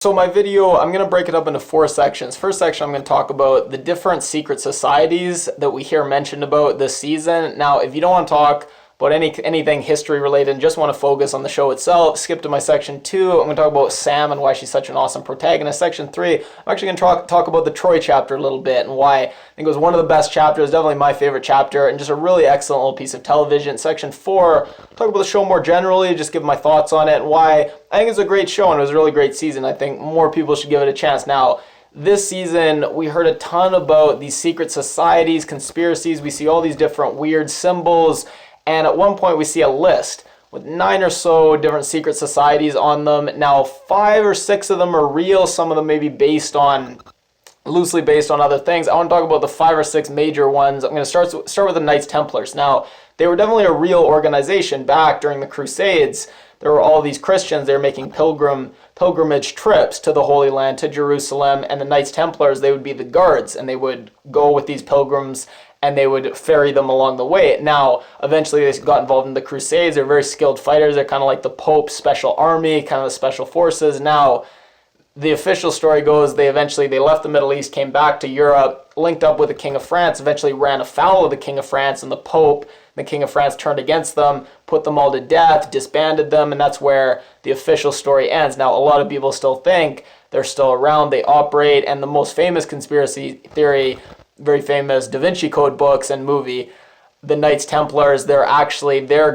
So my video, I'm going to break it up into 4 sections. First section, I'm going to talk about the different secret societies that we hear mentioned about this season. Now, if you don't want to talk about anything history related and just want to focus on the show itself, skip to my section 2. I'm going to talk about Sam and why she's such an awesome protagonist. Section 3, I'm actually going to talk about the Troy chapter a little bit and why I think it was one of the best chapters, definitely my favorite chapter, and just a really excellent little piece of television. Section 4, talk about the show more generally, just give my thoughts on it and why I think it's a great show and it was a really great season. I think more people should give it a chance. Now, this season, we heard a ton about these secret societies, conspiracies. We see all these different weird symbols. And at one point, we see a list with 9 or so different secret societies on them. Now, 5 or 6 of them are real. Some of them may be loosely based on other things. I want to talk about the 5 or 6 major ones. I'm going to start with the Knights Templars. Now, they were definitely a real organization back during the Crusades. There were all these Christians. They were making pilgrimage trips to the Holy Land, to Jerusalem. And the Knights Templars, they would be the guards. And they would go with these pilgrims and they would ferry them along the way. Now, eventually they got involved in the Crusades. They're very skilled fighters. They're kind of like the Pope's special army, kind of the special forces. Now, the official story goes they left the Middle East, came back to Europe, linked up with the King of France, eventually ran afoul of the King of France and the Pope. The King of France turned against them, put them all to death, disbanded them, and that's where the official story ends. Now, a lot of people still think they're still around, they operate, and the most famous conspiracy theory, very famous Da Vinci Code books and movie, the Knights Templars, their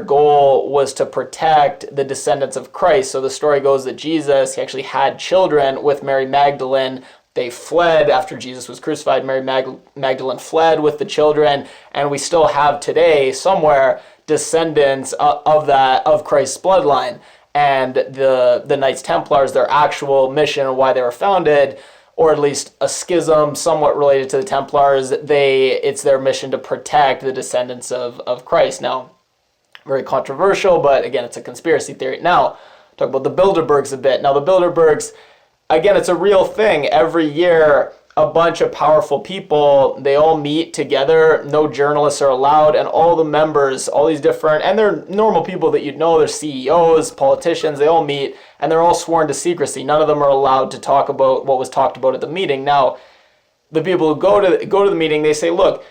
goal was to protect the descendants of Christ. So the story goes that Jesus, he actually had children with Mary Magdalene. They fled after Jesus was crucified. Mary Magdalene fled with the children, and we still have today somewhere descendants of Christ's bloodline. And the Knights Templars, their actual mission and why they were founded, or at least a schism somewhat related to the Templars, it's their mission to protect the descendants of Christ. Now, very controversial, but again, it's a conspiracy theory. Now, talk about the Bilderbergs a bit. Now, the Bilderbergs, again, it's a real thing. Every year, a bunch of powerful people, they all meet together. No journalists are allowed, and all the members, all these different, and they're normal people that you'd know, they're CEOs, politicians, they all meet, and they're all sworn to secrecy. None of them are allowed to talk about what was talked about at the meeting. Now, the people who go to the meeting, they say, look,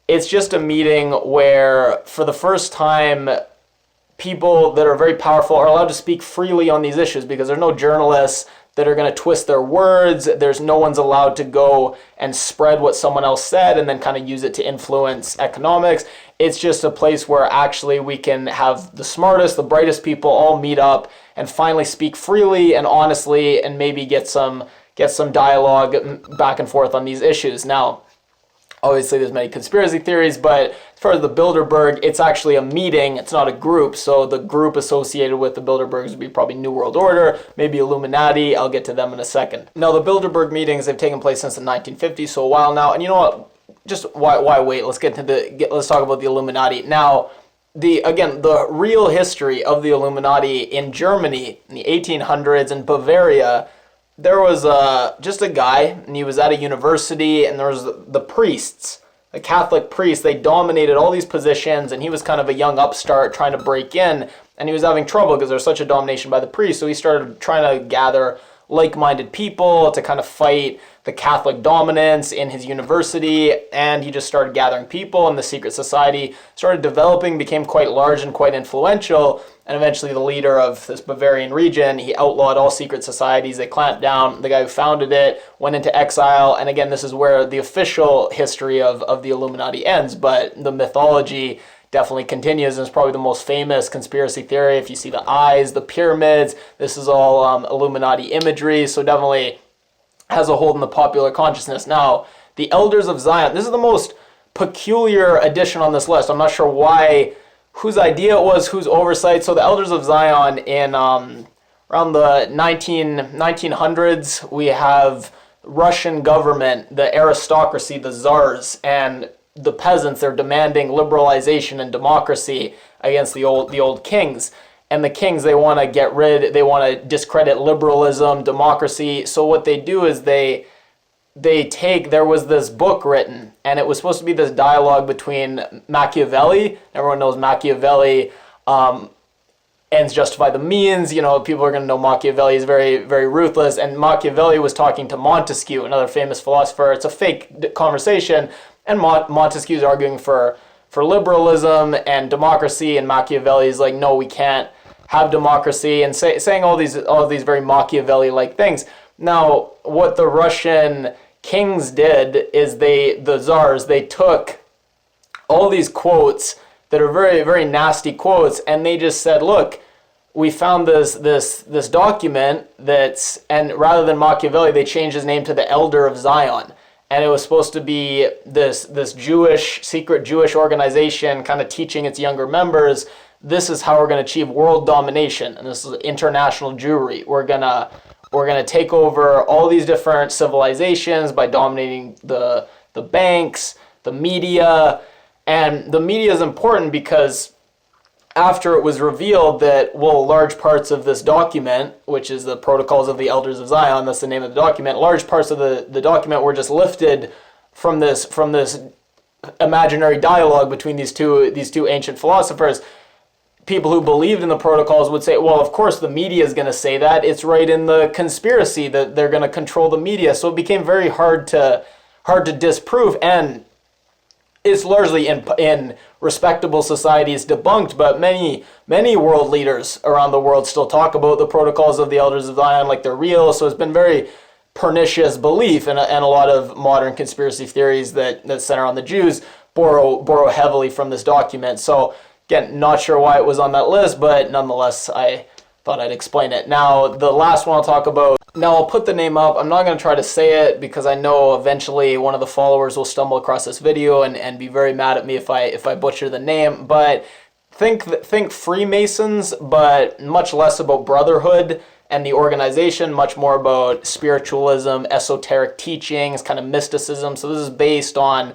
it's just a meeting where, for the first time, people that are very powerful are allowed to speak freely on these issues because there's no journalists that are going to twist their words. There's no one's allowed to go and spread what someone else said and then kind of use it to influence economics. It's just a place where actually we can have the smartest, the brightest people all meet up and finally speak freely and honestly and maybe get some dialogue back and forth on these issues. Now, obviously there's many conspiracy theories, but as far as the Bilderberg, it's actually a meeting, it's not a group. So the group associated with the Bilderbergs would be probably New World Order, maybe Illuminati. I'll get to them in a second. Now, the Bilderberg meetings, they've taken place since the 1950s, so a while now. And you know what? Just why wait? Let's talk about the Illuminati. Now, the real history of the Illuminati in Germany in the 1800s in Bavaria, there was just a guy, and he was at a university, and there was the priests, the Catholic priests. They dominated all these positions, and he was kind of a young upstart trying to break in, and he was having trouble because there's such a domination by the priests. So he started trying to gather like-minded people to kind of fight the Catholic dominance in his university, and he just started gathering people, and the secret society started developing, became quite large and quite influential, and eventually the leader of this Bavarian region, he outlawed all secret societies. They clamped down. The guy who founded it went into exile, and again, this is where the official history of the Illuminati ends, but the mythology definitely continues, and it's probably the most famous conspiracy theory. If you see the eyes, the pyramids, this is all Illuminati imagery, so definitely has a hold in the popular consciousness. Now, the Elders of Zion, this is the most peculiar addition on this list. I'm not sure whose idea it was, whose oversight. So the Elders of Zion in around the 1900s, we have Russian government, the aristocracy, the czars, and the peasants. They're demanding liberalization and democracy against the old kings. And the kings, they want to discredit liberalism, democracy. So what they do is there was this book written, and it was supposed to be this dialogue between Machiavelli, everyone knows Machiavelli, ends justify the means. People are going to know Machiavelli is very, very ruthless. And Machiavelli was talking to Montesquieu, another famous philosopher. It's a fake conversation. And Montesquieu's arguing for liberalism and democracy. And Machiavelli is like, no, we can't have democracy. And saying all these very Machiavelli-like things. Now, what the Russian kings did is the czars, they took all these quotes that are very, very nasty quotes, and they just said, look, we found this document and rather than Machiavelli, they changed his name to the Elder of Zion. And it was supposed to be this secret Jewish organization kind of teaching its younger members, this is how we're going to achieve world domination. And this is international Jewry. We're going to take over all these different civilizations by dominating the banks, the media. And the media is important because after it was revealed that, large parts of this document, which is the Protocols of the Elders of Zion, that's the name of the document, large parts of the document were just lifted from this imaginary dialogue between these two ancient philosophers. People who believed in the protocols would say, well, of course the media is going to say that. It's right in the conspiracy that they're going to control the media. So it became very hard to disprove, and it's largely in respectable societies debunked, but many world leaders around the world still talk about the protocols of the Elders of Zion like they're real. So it's been very pernicious belief, and a lot of modern conspiracy theories that center on the Jews borrow heavily from this document. So again, not sure why it was on that list, but nonetheless, I thought I'd explain it. Now, the last one I'll talk about, now I'll put the name up. I'm not going to try to say it because I know eventually one of the followers will stumble across this video and be very mad at me if I butcher the name. But think Freemasons, but much less about brotherhood and the organization, much more about spiritualism, esoteric teachings, kind of mysticism. So this is based on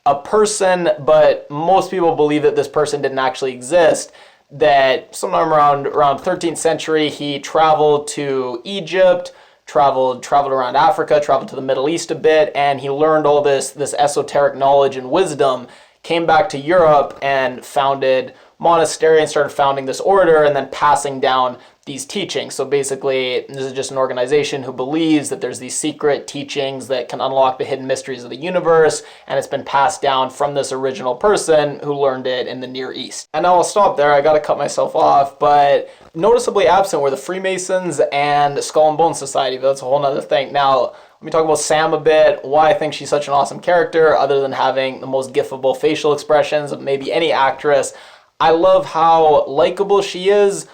a person, but most people believe that this person didn't actually exist, that sometime around 13th century, he traveled to Egypt, traveled around Africa, traveled to the Middle East a bit, and he learned all this esoteric knowledge and wisdom, came back to Europe and founded monastery and started founding this order and then passing down these teachings. So basically, this is just an organization who believes that there's these secret teachings that can unlock the hidden mysteries of the universe, and it's been passed down from this original person who learned it in the Near East. And now I'll stop there, I gotta cut myself off, but noticeably absent were the Freemasons and Skull and Bone Society, but that's a whole nother thing. Now, let me talk about Sam a bit, why I think she's such an awesome character, other than having the most gifable facial expressions of maybe any actress. I love how likable she is,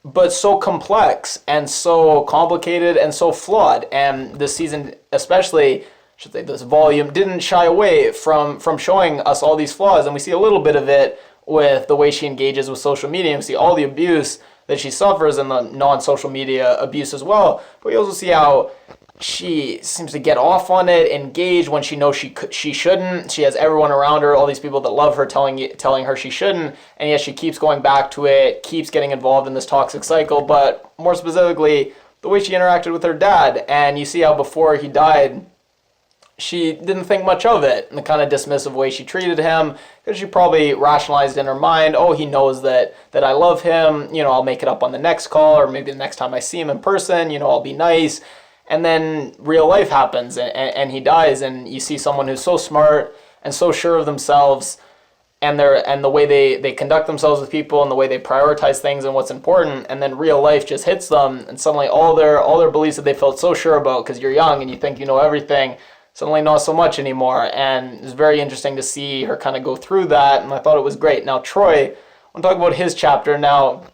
but so complex and so complicated and so flawed. And this season, especially, I should say this volume, didn't shy away from showing us all these flaws. And we see a little bit of it with the way she engages with social media. And we see all the abuse that she suffers and the non-social media abuse as well. But we also see how she seems to get off on it, engage when she knows she shouldn't. She has everyone around her, all these people that love her, telling her she shouldn't, and yet she keeps going back to it, keeps getting involved in this toxic cycle. But more specifically, the way she interacted with her dad, and you see how before he died, she didn't think much of it, and the kind of dismissive way she treated him, because she probably rationalized in her mind, oh, he knows that I love him, I'll make it up on the next call, or maybe the next time I see him in person, I'll be nice. And then real life happens and he dies, and you see someone who's so smart and so sure of themselves and the way they conduct themselves with people and the way they prioritize things and what's important, and then real life just hits them, and suddenly all their beliefs that they felt so sure about because you're young and you think you know everything, suddenly not so much anymore. And it's very interesting to see her kind of go through that, and I thought it was great. Now Troy, I want to talk about his chapter. Now,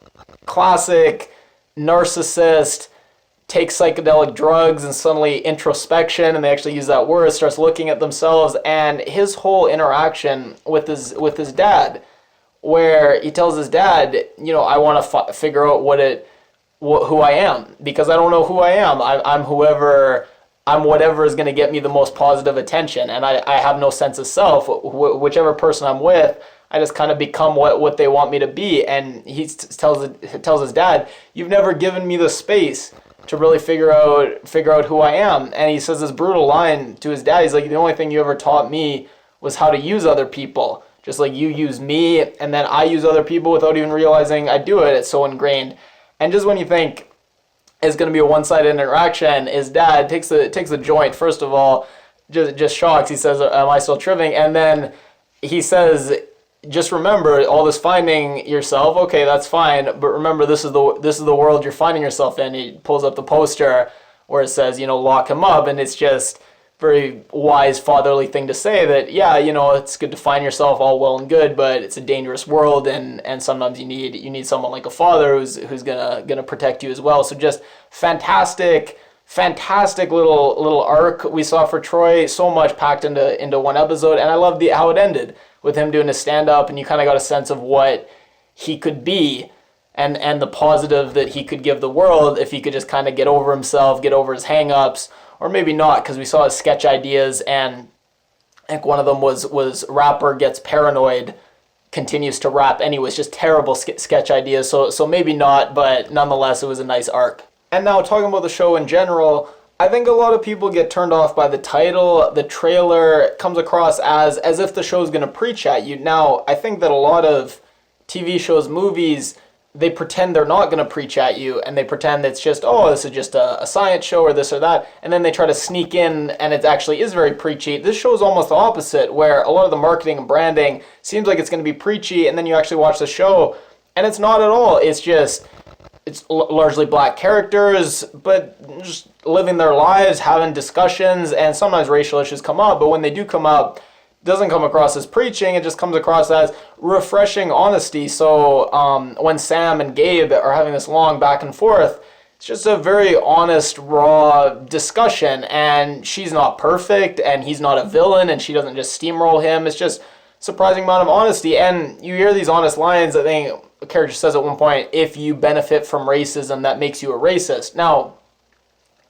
classic narcissist, takes psychedelic drugs and suddenly introspection, and they actually use that word, starts looking at themselves, and his whole interaction with his dad, where he tells his dad, I want to figure out who I am, because I don't know who I am. I'm whatever is going to get me the most positive attention, and I have no sense of self. Whichever person I'm with, I just kind of become what they want me to be. And he tells his dad, you've never given me the space to really figure out who I am. And he says this brutal line to his dad. He's like, the only thing you ever taught me was how to use other people. just like you use me and then I use other people without even realizing I do it. It's so ingrained. And just when you think it's going to be a one-sided interaction, his dad takes the joint, first of all, just shocks. He says, am I still tripping? And then he says, just remember all this finding yourself. Okay, that's fine. But remember, this is the world you're finding yourself in. He pulls up the poster where it says, lock him up. And it's just very wise fatherly thing to say that, yeah, it's good to find yourself, all well and good, but it's a dangerous world, and sometimes you need someone like a father who's gonna protect you as well. So just fantastic little arc we saw for Troy, so much packed into one episode, and I love how it ended with him doing his stand-up, and you kind of got a sense of what he could be and the positive that he could give the world if he could just kind of get over himself, get over his hang-ups. Or maybe not, because we saw his sketch ideas, and I think one of them was rapper gets paranoid, continues to rap anyways, just terrible sketch ideas. So maybe not, but nonetheless, it was a nice arc. And now talking about the show in general, I think a lot of people get turned off by the title. The trailer comes across as if the show's going to preach at you. Now, I think that a lot of TV shows, movies, they pretend they're not going to preach at you, and they pretend it's just, this is just a science show or this or that, and then they try to sneak in, and it actually is very preachy. This show is almost the opposite, where a lot of the marketing and branding seems like it's going to be preachy, and then you actually watch the show, and it's not at all. It's largely black characters, but just living their lives, having discussions, and sometimes racial issues come up, but when they do come up, doesn't come across as preaching, it just comes across as refreshing honesty. So when Sam and Gabe are having this long back and forth, it's just a very honest, raw discussion, and she's not perfect, and he's not a villain, and she doesn't just steamroll him. It's just surprising amount of honesty, and you hear these honest lines. I think a character says at one point, if you benefit from racism, that makes you a racist. Now,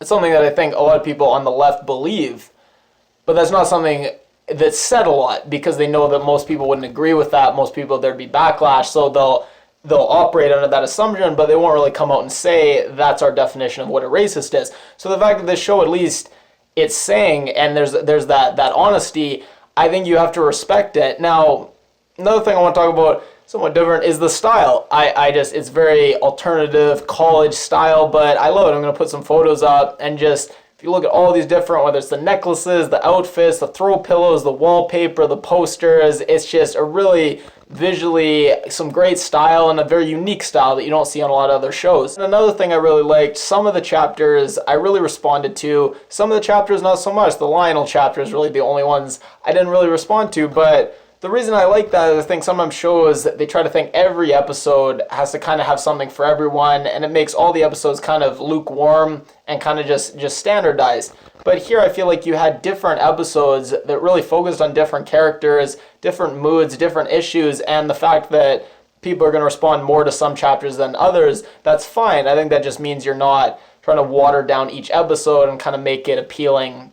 it's something that I think a lot of people on the left believe, but that's not something that's said a lot, because they know that most people wouldn't agree with that. Most people, there'd be backlash, so they'll operate under that assumption, but they won't really come out and say that's our definition of what a racist is. So the fact that this show, at least it's saying, and there's that honesty, I think you have to respect it. Now, another thing I want to talk about, somewhat different, is the style. It's very alternative college style, but I love it. I'm going to put some photos up, and just, if you look at all these different, whether it's the necklaces, the outfits, the throw pillows, the wallpaper, the posters, it's just a really visually some great style, and a very unique style that you don't see on a lot of other shows. And another thing I really liked, some of the chapters I really responded to, some of the chapters not so much. The Lionel chapter is really the only ones I didn't really respond to, but the reason I like that is I think sometimes shows that they try to think every episode has to kind of have something for everyone, and it makes all the episodes kind of lukewarm and kind of just standardized. But here I feel like you had different episodes that really focused on different characters, different moods, different issues, and the fact that people are going to respond more to some chapters than others, that's fine. I think that just means you're not trying to water down each episode and kind of make it appealing,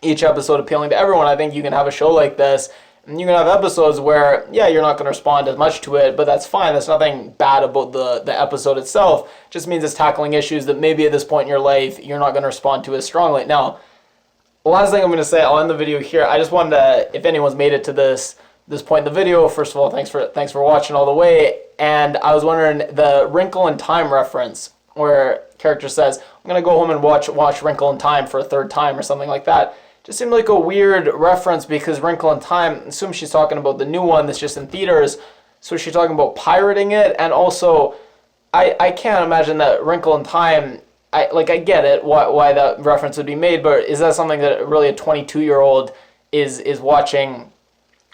each episode appealing to everyone. I think you can have a show like this, and you can have episodes where, yeah, you're not going to respond as much to it, but that's fine. There's nothing bad about the episode itself. It just means it's tackling issues that maybe at this point in your life, you're not going to respond to as strongly. Now, the last thing I'm going to say, I'll end the video here. I just wanted to, if anyone's made it to this point in the video, first of all, thanks for watching all the way. And I was wondering, the Wrinkle in Time reference, where character says, I'm going to go home and watch Wrinkle in Time for a third time or something like that. Just seemed like a weird reference, because Wrinkle in Time, I assume she's talking about the new one that's just in theaters. So she's talking about pirating it, and also I can't imagine that Wrinkle in Time, I get it, why that reference would be made, but is that something that really a 22-year-old is watching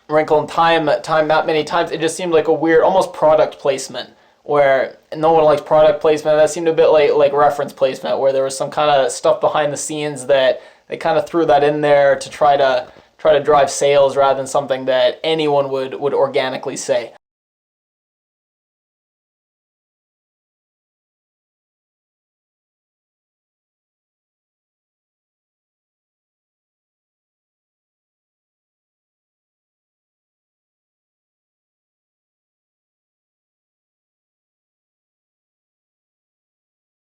Wrinkle in Time that many times? It just seemed like a weird, almost product placement, where no one likes product placement. That seemed a bit like reference placement, where there was some kind of stuff behind the scenes that they kind of threw that in there to try to drive sales rather than something that anyone would organically say.